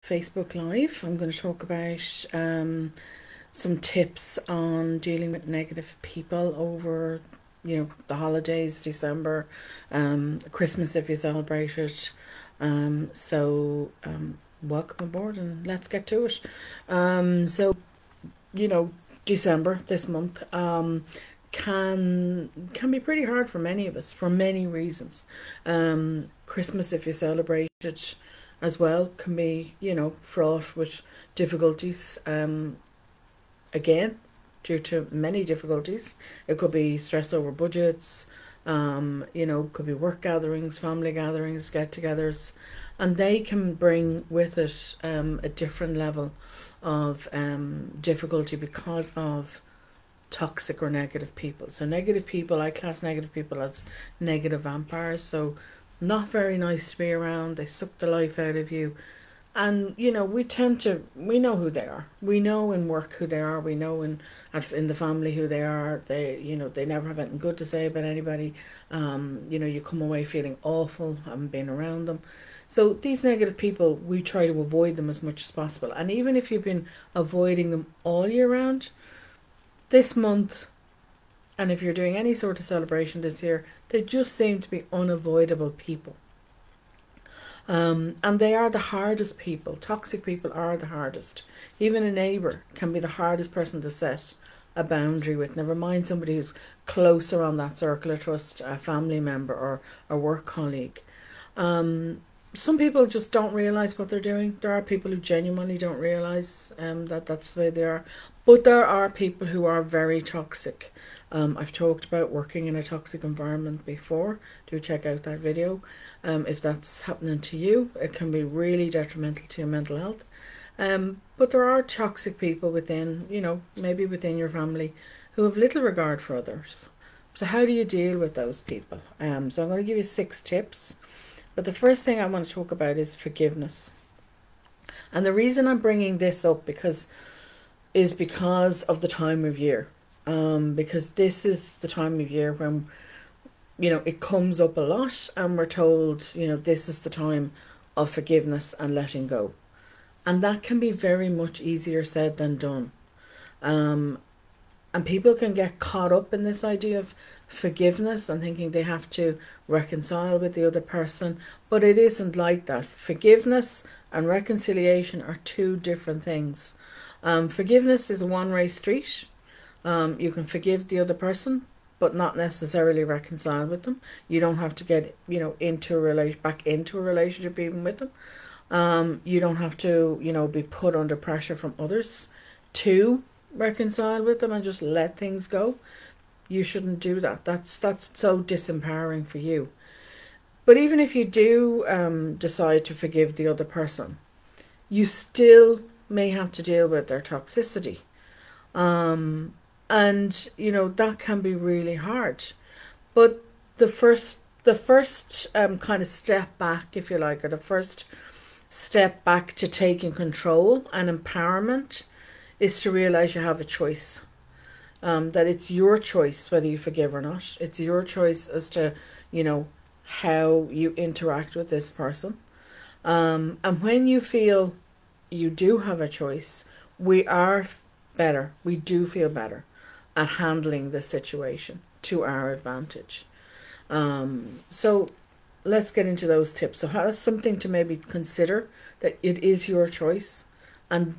Facebook Live. I'm going to talk about some tips on dealing with negative people over, the holidays, December, Christmas if you celebrate it. Welcome aboard and let's get to it. So, you know, December this month can be pretty hard for many of us for many reasons. Christmas if you celebrate it as well can be, fraught with difficulties. Again, due to many difficulties. It could be stress over budgets, could be work gatherings, family gatherings, get-togethers, and they can bring with it a different level of difficulty because of toxic or negative people. So negative people, I class negative people as negative vampires. So not very nice to be around. They suck the life out of you. And we know who they are. We know in work who they are. We know in the family who they are. They never have anything good to say about anybody. You come away feeling awful having been around them. So these negative people, we try to avoid them as much as possible. And even if you've been avoiding them all year round, this month, and if you're doing any sort of celebration this year, they just seem to be unavoidable people. And they are the hardest people. Toxic people are the hardest. Even a neighbour can be the hardest person to set a boundary with. Never mind somebody who's closer on that circle of trust, a family member or a work colleague. Some people just don't realise what they're doing. There are people who genuinely don't realise that that's the way they are. But there are people who are very toxic. I've talked about working in a toxic environment before. Do check out that video. If that's happening to you, it can be really detrimental to your mental health. But there are toxic people within, maybe within your family who have little regard for others. So how do you deal with those people? So I'm going to give you 6 tips. But the first thing I want to talk about is forgiveness. And the reason I'm bringing this up is because of the time of year. Because this is the time of year when, it comes up a lot and we're told, this is the time of forgiveness and letting go. And that can be very much easier said than done. And people can get caught up in this idea of forgiveness and thinking they have to reconcile with the other person. But it isn't like that. Forgiveness and reconciliation are 2 different things. Forgiveness is a one-way street. You can forgive the other person, but not necessarily reconcile with them. You don't have to get, back into a relationship even with them. You don't have to, be put under pressure from others to reconcile with them and just let things go. You shouldn't do that. That's so disempowering for you. But even if you do decide to forgive the other person, you still may have to deal with their toxicity. And that can be really hard. But the first kind of step back, if you like, or the first step back to taking control and empowerment is to realize you have a choice. That it's your choice whether you forgive or not. It's your choice as to, how you interact with this person. And when you feel you do have a choice, we do feel better at handling the situation to our advantage. So let's get into those tips. So that's something to maybe consider, that it is your choice, and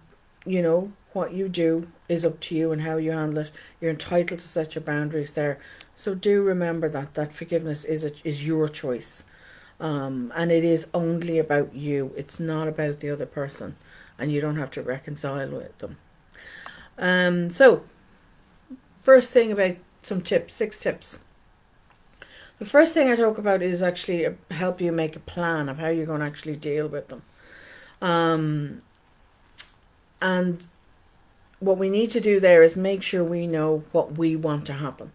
what you do is up to you and how you handle it. You're entitled to set your boundaries there. So do remember that forgiveness is your choice. And it is only about you. It's not about the other person. And you don't have to reconcile with them. So first thing about some tips, 6 tips. The first thing I talk about is actually help you make a plan of how you're going to actually deal with them. And what we need to do there is make sure we know what we want to happen.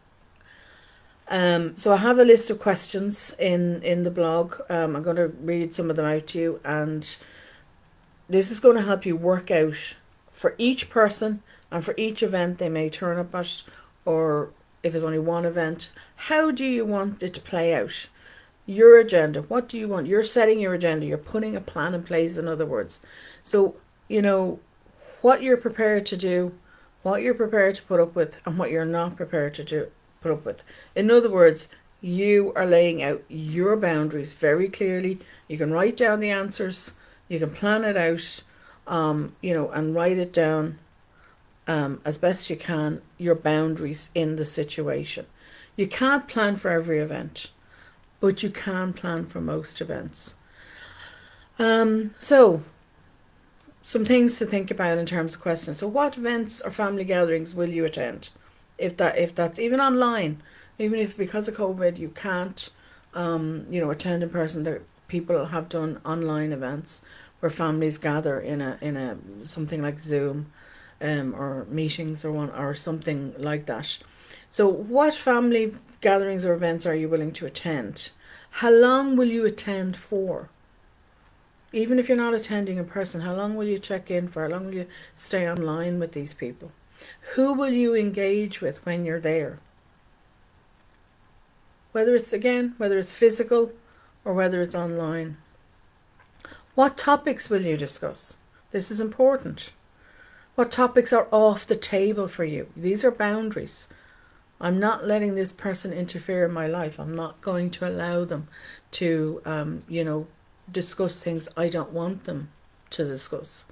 So I have a list of questions in the blog. I'm going to read some of them out to you, and this is going to help you work out for each person and for each event they may turn up at, or if it's only one event, how do you want it to play out? Your agenda. What do you want? You're setting your agenda. You're putting a plan in place, in other words. So, you know, what you're prepared to do, what you're prepared to put up with, and what you're not prepared to put up with. In other words, you are laying out your boundaries very clearly. You can write down the answers. You can plan it out, you know, and write it down as best you can, your boundaries in the situation. You can't plan for every event, but you can plan for most events. So, some things to think about in terms of questions. So what events or family gatherings will you attend? If that's even online, even if because of COVID you can't, you know, attend in person, there people have done online events where families gather in a something like Zoom, or meetings or something like that. So what family gatherings or events are you willing to attend? How long will you attend for? Even if you're not attending in person, how long will you check in for? How long will you stay online with these people? Who will you engage with when you're there? Whether it's physical or whether it's online. What topics will you discuss? This is important. What topics are off the table for you? These are boundaries. I'm not letting this person interfere in my life. I'm not going to allow them to, you know, discuss things I don't want them to discuss.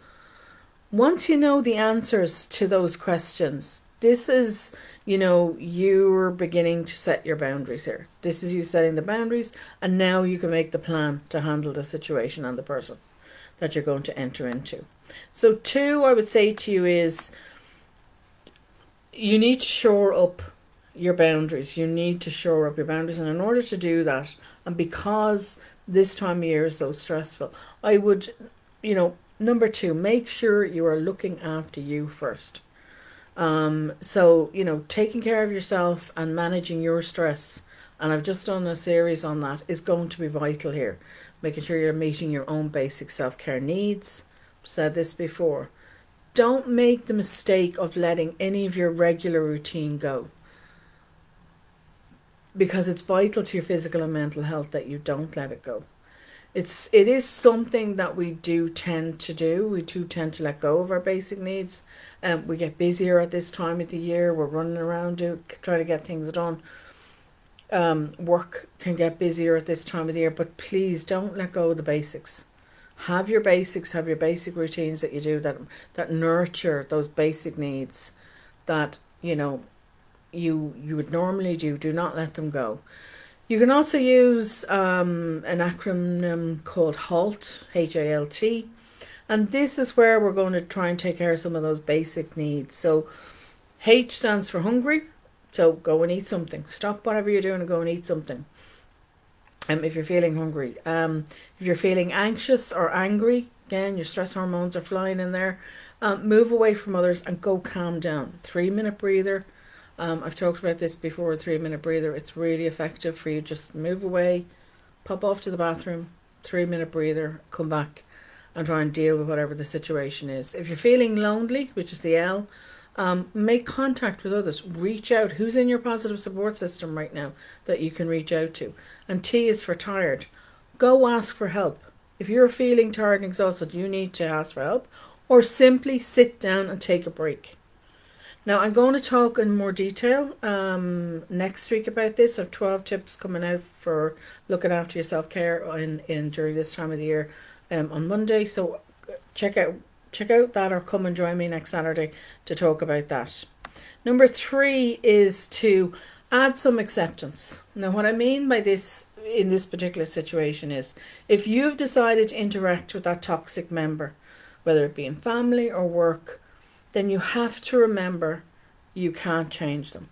Once you know the answers to those questions, this is, you know, you're beginning to set your boundaries here. This is you setting the boundaries, and now you can make the plan to handle the situation and the person that you're going to enter into. So 2, I would say to you, is you need to shore up your boundaries. You need to shore up your boundaries, and in order to do that, and because this time of year is so stressful, I would, you know, number 2, make sure you are looking after you first. So, you know, taking care of yourself and managing your stress, and I've just done a series on that, is going to be vital here. Making sure you're meeting your own basic self-care needs. I've said this before. Don't make the mistake of letting any of your regular routine go, because it's vital to your physical and mental health that you don't let it go. It is something that we do tend to do. We do tend to let go of our basic needs. We get busier at this time of the year. We're running around trying to get things done. Work can get busier at this time of the year, but please don't let go of the basics. Have your basics, have your basic routines that you do that nurture those basic needs that, you know, you would normally do. Do not let them go. You can also use an acronym called HALT, H-A-L-T, and this is where we're going to try and take care of some of those basic needs. So H stands for hungry, so go and eat something. Stop whatever you're doing and go and eat something. If you're feeling hungry. If you're feeling anxious or angry, again, your stress hormones are flying in there, move away from others and go calm down. 3-minute breather. I've talked about this before, a 3-minute breather. It's really effective for you. Just move away, pop off to the bathroom, 3-minute breather, come back and try and deal with whatever the situation is. If you're feeling lonely, which is the L, make contact with others. Reach out. Who's in your positive support system right now that you can reach out to? And T is for tired. Go ask for help. If you're feeling tired and exhausted, you need to ask for help, or simply sit down and take a break. Now, I'm going to talk in more detail next week about this. I have 12 tips coming out for looking after your self-care in during this time of the year on Monday. So check out that, or come and join me next Saturday to talk about that. Number 3 is to add some acceptance. Now, what I mean by this in this particular situation is, if you've decided to interact with that toxic member, whether it be in family or work, then you have to remember you can't change them.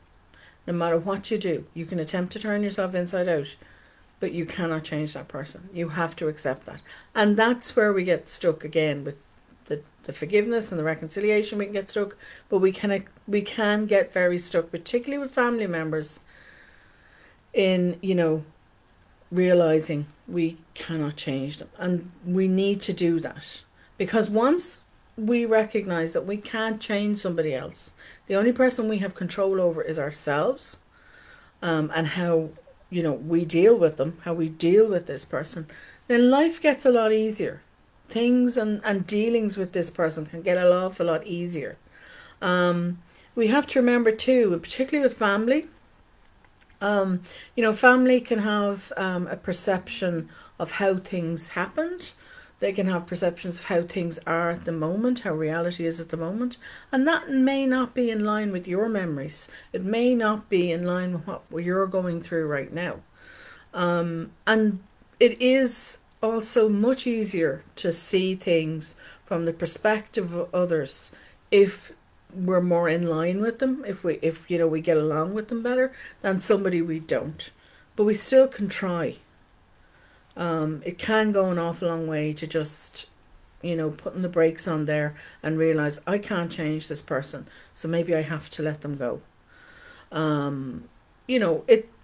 No matter what you do, you can attempt to turn yourself inside out, but you cannot change that person. You have to accept that. And that's where we get stuck again with the forgiveness and the reconciliation. We can get stuck, but we can get very stuck, particularly with family members, in, you know, realizing we cannot change them. And we need to do that, because once we recognize that we can't change somebody else, the only person we have control over is ourselves, and how, we deal with them, how we deal with this person, then life gets a lot easier. Things and dealings with this person can get an awful lot easier. We have to remember too, particularly with family, family can have a perception of how things happened. They can have perceptions of how things are at the moment, how reality is at the moment. And that may not be in line with your memories. It may not be in line with what you're going through right now. And it is also much easier to see things from the perspective of others if we're more in line with them, if we get along with them better than somebody we don't. But we still can try. It can go an awful long way to just putting the brakes on there and realize I can't change this person, so maybe I have to let them go.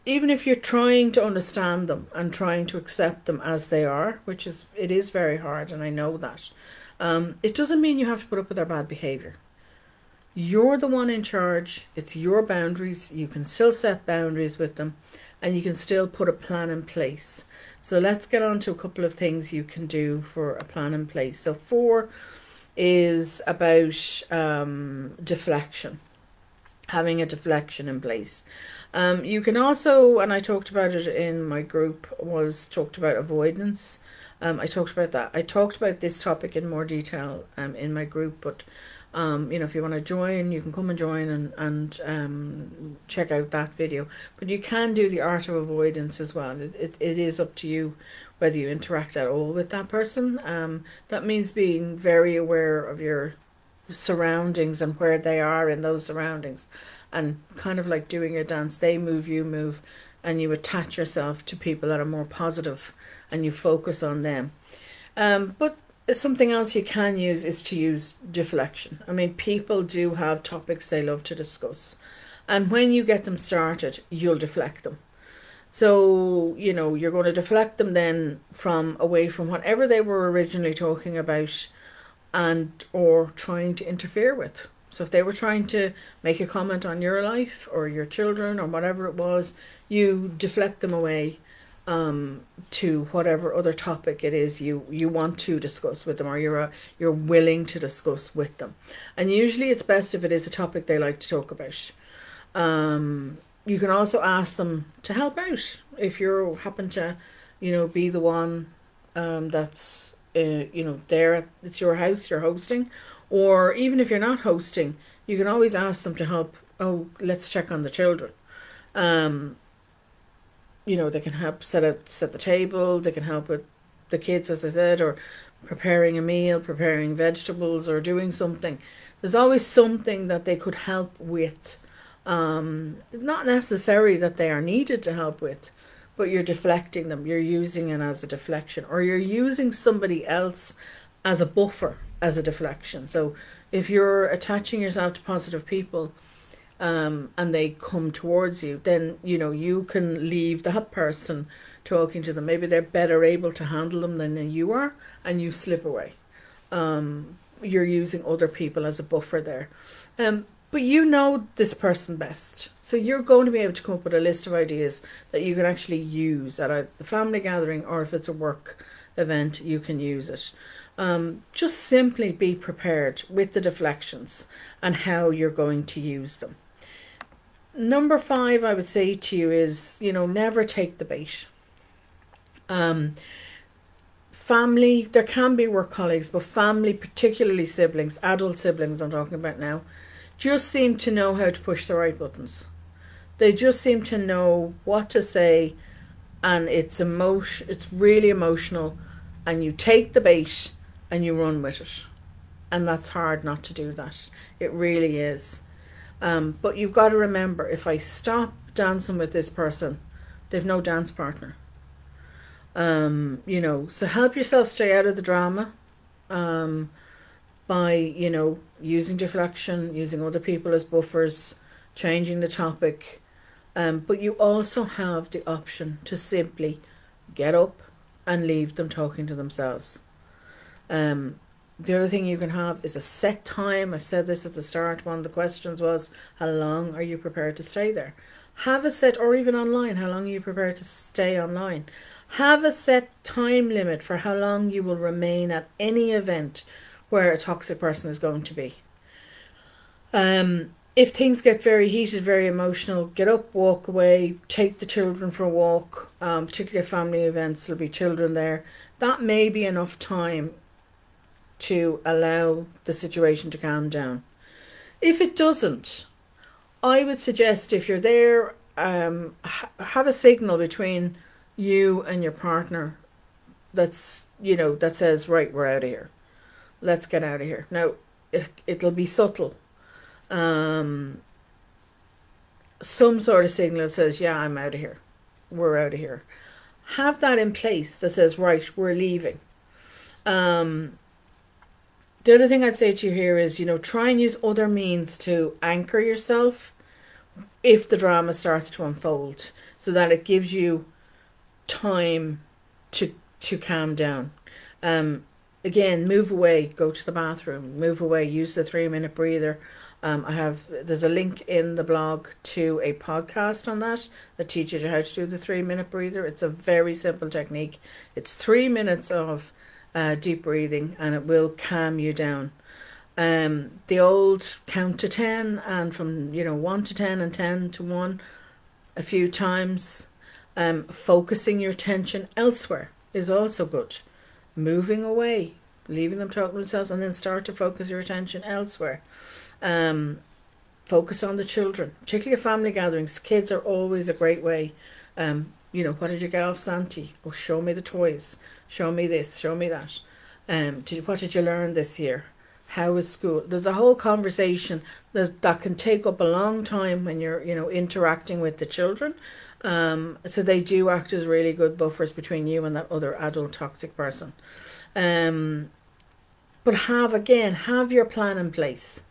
Even if you're trying to understand them and trying to accept them as they are, it is very hard, and I know that, it doesn't mean you have to put up with their bad behavior. You're the one in charge. It's your boundaries. You can still set boundaries with them, and you can still put a plan in place. So let's get on to a couple of things you can do for a plan in place. So 4 is about deflection, having a deflection in place. You can also, and I talked about it in my group, talked about avoidance. I talked about that. I talked about this topic in more detail in my group, but if you want to join, you can come and join and check out that video. But you can do the art of avoidance as well. It is up to you whether you interact at all with that person. That means being very aware of your surroundings and where they are in those surroundings, and kind of like doing a dance. They move, you move, and you attach yourself to people that are more positive and you focus on them. But something else you can use is to use deflection. I mean, people do have topics they love to discuss, and when you get them started, you'll deflect them. So, you're going to deflect them then away from whatever they were originally talking about or trying to interfere with. So if they were trying to make a comment on your life or your children or whatever it was, you deflect them away to whatever other topic it is you want to discuss with them, or you're willing to discuss with them. And usually it's best if it is a topic they like to talk about. You can also ask them to help out if you happen to be the one that's there. It's your house, you're hosting, or even if you're not hosting, you can always ask them to help. Oh, let's check on the children. They can help set the table. They can help with the kids, as I said, or preparing a meal, preparing vegetables, or doing something. There's always something that they could help with. Not necessarily that they are needed to help with, but you're deflecting them. You're using it as a deflection, or you're using somebody else as a buffer, as a deflection. So if you're attaching yourself to positive people, and they come towards you, then you can leave that person talking to them. Maybe they're better able to handle them than you are, and you slip away. You're using other people as a buffer there. But this person best. So you're going to be able to come up with a list of ideas that you can actually use at either the family gathering, or if it's a work event, you can use it. Just simply be prepared with the deflections and how you're going to use them. Number 5, I would say to you is, never take the bait. Family, there can be work colleagues, but family, particularly siblings, adult siblings I'm talking about now, just seem to know how to push the right buttons. They just seem to know what to say, and it's really emotional, and you take the bait and you run with it. And that's hard not to do that. It really is. But you've got to remember, if I stop dancing with this person, they've no dance partner. So help yourself stay out of the drama by, using deflection, using other people as buffers, changing the topic. But you also have the option to simply get up and leave them talking to themselves. The other thing you can have is a set time. I've said this at the start. One of the questions was, how long are you prepared to stay there? Have a set, or even online, how long are you prepared to stay online? Have a set time limit for how long you will remain at any event where a toxic person is going to be. If things get very heated, very emotional, get up, walk away, take the children for a walk, particularly at family events, there'll be children there. That may be enough time to allow the situation to calm down. If it doesn't, I would suggest if you're there, have a signal between you and your partner that's, that says, right, we're out of here. Let's get out of here. Now, it'll be subtle. Some sort of signal that says, yeah, I'm out of here. We're out of here. Have that in place that says, right, we're leaving. The other thing I'd say to you here is, try and use other means to anchor yourself if the drama starts to unfold, so that it gives you time to calm down. Again, move away, go to the bathroom, move away, use the 3-minute breather. There's a link in the blog to a podcast on that teaches you how to do the 3-minute breather. It's a very simple technique. It's 3 minutes of deep breathing, and it will calm you down. The old count to 10, and from 1 to 10 and 10 to 1 a few times. Focusing your attention elsewhere is also good. Moving away, leaving them talk to themselves, and then start to focus your attention elsewhere. Focus on the children, particularly at family gatherings. Kids are always a great way. What did you get off Santi? Oh, show me the toys. Show me this. Show me that. What did you learn this year? How is school? There's a whole conversation that can take up a long time when you're, interacting with the children. So they do act as really good buffers between you and that other adult toxic person. But have your plan in place.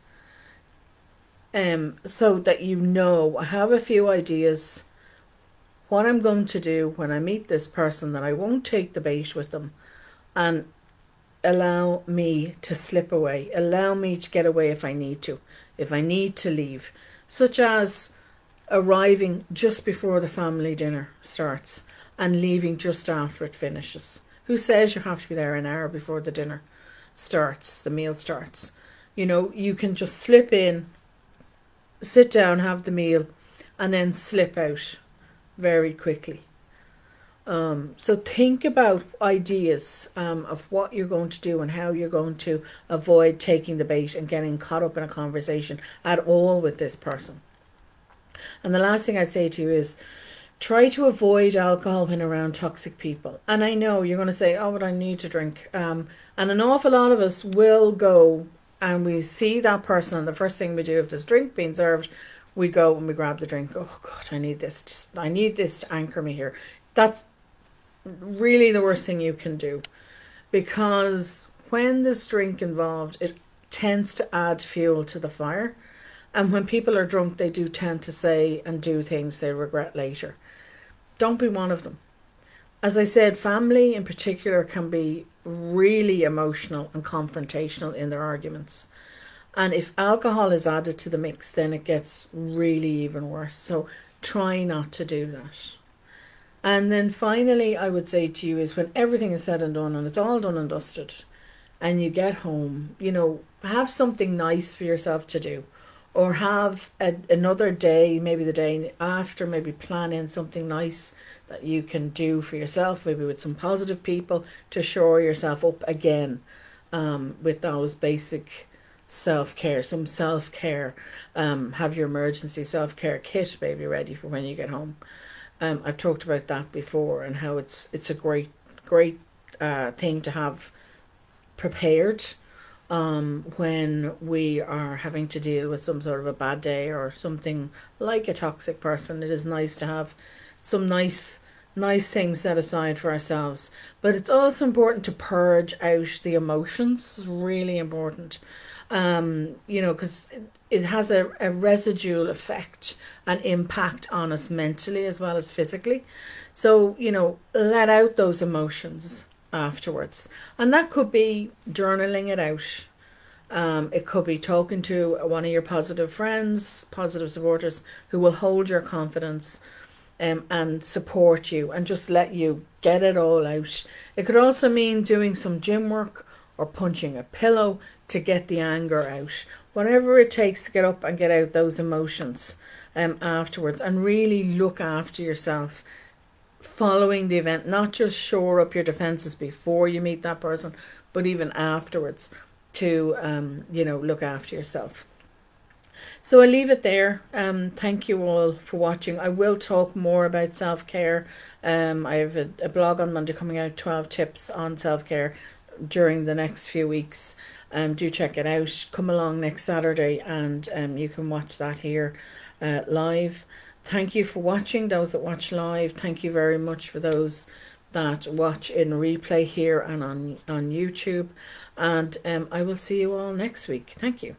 So that I have a few ideas what I'm going to do when I meet this person, that I won't take the bait with them, and allow me to slip away, allow me to get away if I need to leave, such as arriving just before the family dinner starts and leaving just after it finishes. Who says you have to be there an hour before the dinner starts, the meal starts? You can just slip in, sit down, have the meal, and then slip out very quickly. So think about ideas of what you're going to do and how you're going to avoid taking the bait and getting caught up in a conversation at all with this person. And the last thing I'd say to you is try to avoid alcohol when around toxic people. And I know you're going to say, oh, but I need to drink. And an awful lot of us will go and we see that person, and the first thing we do, if there's drink being served, we go and we grab the drink. Oh God, I need this. I need this to anchor me here. That's really the worst thing you can do, because when there's drink involved, it tends to add fuel to the fire. And when people are drunk, they do tend to say and do things they regret later. Don't be one of them. As I said, family in particular can be really emotional and confrontational in their arguments. And if alcohol is added to the mix, then it gets really even worse. So try not to do that. And then finally, I would say to you is, when everything is said and done and it's all done and dusted and you get home, have something nice for yourself to do. Or have another day, maybe the day after, maybe plan in something nice that you can do for yourself, maybe with some positive people, to shore yourself up again with those basic self-care, some self-care. Have your emergency self-care kit maybe ready for when you get home. I've talked about that before, and how it's a great thing to have prepared when we are having to deal with some sort of a bad day or something like a toxic person. It is nice to have some nice things set aside for ourselves. But it's also important to purge out the emotions. It's really important. Because it has a residual effect and impact on us mentally as well as physically. So, let out those emotions afterwards. And that could be journaling it out. It could be talking to one of your positive friends, positive supporters, who will hold your confidence and support you and just let you get it all out. It could also mean doing some gym work or punching a pillow to get the anger out. Whatever it takes to get up and get out those emotions afterwards, and really look after yourself following the event, not just shore up your defenses before you meet that person, but even afterwards, to look after yourself. So I'll leave it there. Thank you all for watching. I will talk more about self-care. I have a blog on Monday coming out, 12 tips on self-care during the next few weeks. Do check it out. Come along next Saturday and you can watch that here live. Thank you for watching, those that watch live. Thank you very much for those that watch in replay here and on YouTube. And I will see you all next week. Thank you.